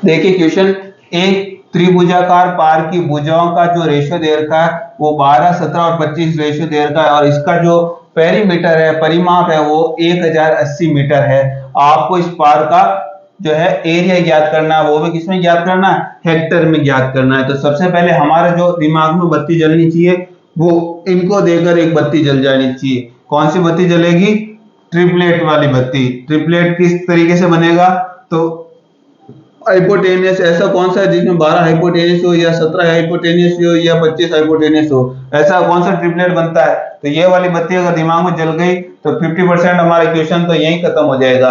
देखिए क्वेश्चन, एक त्रिभुजाकार पार की भुजाओं का जो रेशियो दे रखा है वो 12, 17 और 25 रेशियो दे रखा है, और इसका जो पेरीमीटर है, परिमाप है, वो 1080 मीटर है। आपको इस पार का जो है एरिया ज्ञात करना है, वो भी किसमें ज्ञात करना है, हेक्टर में ज्ञात करना है। तो सबसे पहले हमारा जो दिमाग में बत्ती जलनी चाहिए वो इनको देकर एक बत्ती जल जानी चाहिए। कौन सी बत्ती जलेगी, ट्रिपलेट वाली बत्ती। ट्रिपलेट किस तरीके से बनेगा, तो हाइपोटेनियस ऐसा कौन सा है जिसमें 12 हाइपोटेनियस हो, या 17 हाइपोटेनियस हो, या 25 हाइपोटेनियस हो, ऐसा कौन सा ट्रिपलेट बनता है। तो ये वाली बत्ती अगर दिमाग में जल गई तो 50% हमारा क्वेश्चन तो यहीं खत्म हो जाएगा।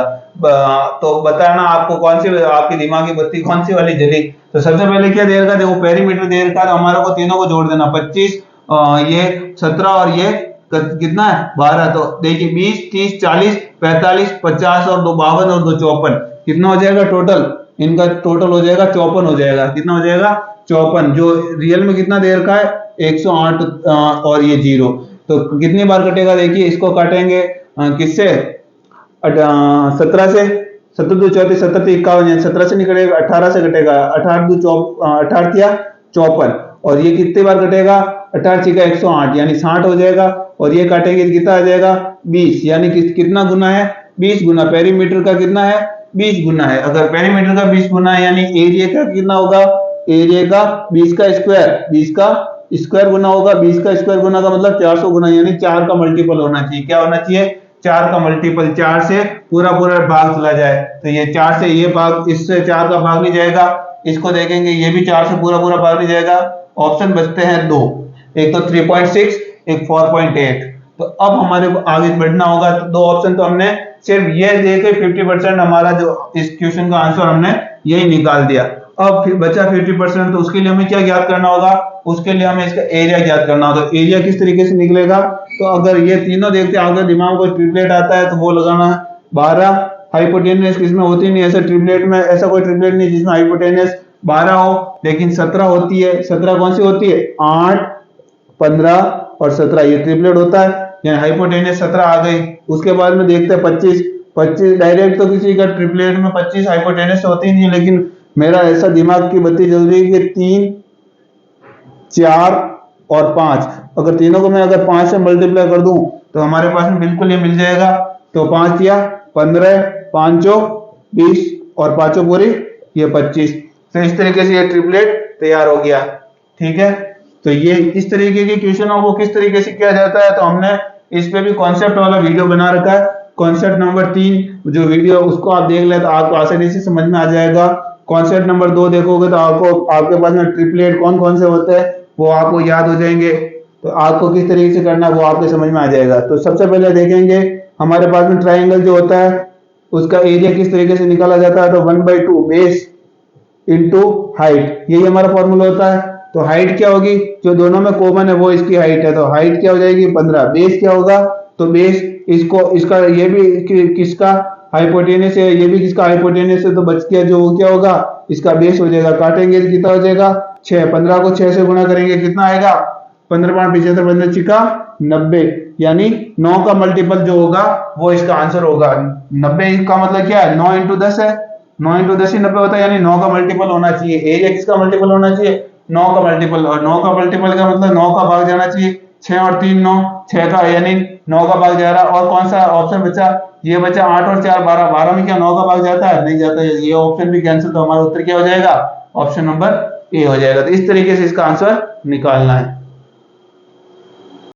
तो बताना आपको कौन सी आपकी दिमागी बत्ती कौन सी वाली जली। तो सबसे पहले क्या दे रखा है, देखो पेरीमीटर दे रखा है, तो हमारे को तीनों को जोड़ देना, 25 ये 17 और ये कितना है 12। तो देखिए 20, 30, 40, 45, 50 और 2 52 और 2 54, कितना हो जाएगा टोटल, इनका टोटल हो जाएगा 54 हो जाएगा। कितना हो जाएगा 54, जो रियल में कितना दे रखा है 108 और ये 0। तो कितनी बार कटेगा, देखिए इसको काटेंगे किससे, 17 से, 17 दो 34, 17 तो 51, 17 से नहीं कटेगा, 18 से कटेगा, 18 दो 18 किया 54, और ये कितनी बार कटेगा 18 का 108 यानी 60 हो जाएगा, और ये काटेंगे तो कितना आ जाएगा 20, यानी कितना गुना है 20 गुना, पेरीमीटर का कितना है 20 गुना है। अगर पेरीमीटर का 20 गुना है यानी एरिया का कितना होगा, एरिया का 20 का स्क्वायर, 20 का स्क्वायर गुना होगा, 20 का स्क्वायर गुना का मतलब 400 गुना, यानी 4 का मल्टीपल होना चाहिए। क्या होना चाहिए, 4 का मल्टीपल, 4 से पूरा पूरा भाग चला जाए, तो ये 4 से ये भाग, इससे 4 का भाग नहीं जाएगा, इसको देखेंगे ये भी 4 से पूरा पूरा भाग नहीं जाएगा। ऑप्शन बचते हैं दो, एक तो 3.6, एक 4.8। तो अब हमारे को आगे बढ़ना होगा, तो दो ऑप्शन तो हमने सिर्फ ये देके 50% हमारा जो इस क्वेश्चन का आंसर हमने यही निकाल दिया। अब फिर बचा 50%, तो उसके लिए हमें क्या ज्ञात करना होगा, उसके लिए हमें इसका एरिया ज्ञात करना होगा। एरिया किस तरीके से निकलेगा, तो अगर ये तीनों देखते हैं, अगर दिमाग को ट्रिपलेट आता है तो वो लगाना 12 हाइपोटेनियस किसमें होती नहीं, ऐसा ट्रिपलेट में ऐसा कोई ट्रिपलेट नहीं जिसमें हाइपोटेनियस 12 हो, लेकिन 17 होती है। 17 कौन सी होती है, 8, 15 और 17, ये ट्रिपलेट होता है, यानी हाइपोटेनियस 17 आ गई। उसके बाद में देखते हैं 25, 25 डायरेक्ट तो किसी का ट्रिपलेट में 25 हाइपोटेनियस होती नहीं, लेकिन मेरा ऐसा दिमाग की बत्ती जल रही है कि 3, 4 और 5, अगर तीनों को मैं अगर 5 से मल्टीप्लाई कर दूं तो हमारे पास में बिल्कुल ये मिल जाएगा। तो 5 या 15, 5 20 और 5 पूरी ये 25। तो इस तरीके से ये ट्रिपलेट तैयार हो गया। ठीक है, तो ये इस तरीके के क्वेश्चनों को किस तरीके से किया जाता है, तो हमने इस पे भी कॉन्सेप्ट वाला वीडियो बना रखा है। कॉन्सेप्ट नंबर 3 जो वीडियो, उसको आप देख ले तो आपको आसानी से समझ में आ जाएगा। कॉन्सेप्ट नंबर 2 देखोगे तो आपको आपके पास में ट्रिपलेट कौन कौन से होते हैं वो आपको याद हो जाएंगे। तो आपको किस तरीके से करना है वो आपके समझ में आ जाएगा। तो सबसे पहले देखेंगे हमारे पास में ट्राइंगल जो होता है उसका एरिया किस तरीके से निकाला जाता है, तो 1/2 बेस इंटू हाइट, यही हमारा फॉर्मूला होता है। तो हाइट क्या होगी, जो दोनों में कॉमन है वो इसकी हाइट है, तो हाइट क्या हो जाएगी 15। बेस क्या होगा, तो बेस इसको इसका ये भी किसका हाइपोटेनस है, ये भी किसका हाइपोटेनस है, तो बच गया जो वो क्या होगा इसका बेस हो जाएगा। काटेंगे तो कितना हो जाएगा 6, 15 को 6 से गुणा करेंगे कितना आएगा 15 5 75 15 चिका 90, यानी 9 का मल्टीपल जो होगा वो इसका आंसर होगा। 90 का मतलब क्या है 9 इंटू 10 है, 9 इंटू 10 ही 90 होता है, यानी 9 का मल्टीपल होना चाहिए। एरिया किसका मल्टीपल होना चाहिए 9 का मल्टीपल, और 9 का मल्टीपल का मतलब 9 का भाग जाना चाहिए, 6 और 3 9, 6 का यानी 9 का भाग जा रहा है। और कौन सा ऑप्शन बचा, ये बचा 8 और 4 12, 12 में क्या 9 का भाग जाता है, नहीं जाता, ये ऑप्शन भी कैंसिल। तो हमारा उत्तर क्या हो जाएगा, ऑप्शन नंबर ए हो जाएगा। तो इस तरीके से इसका आंसर निकालना है।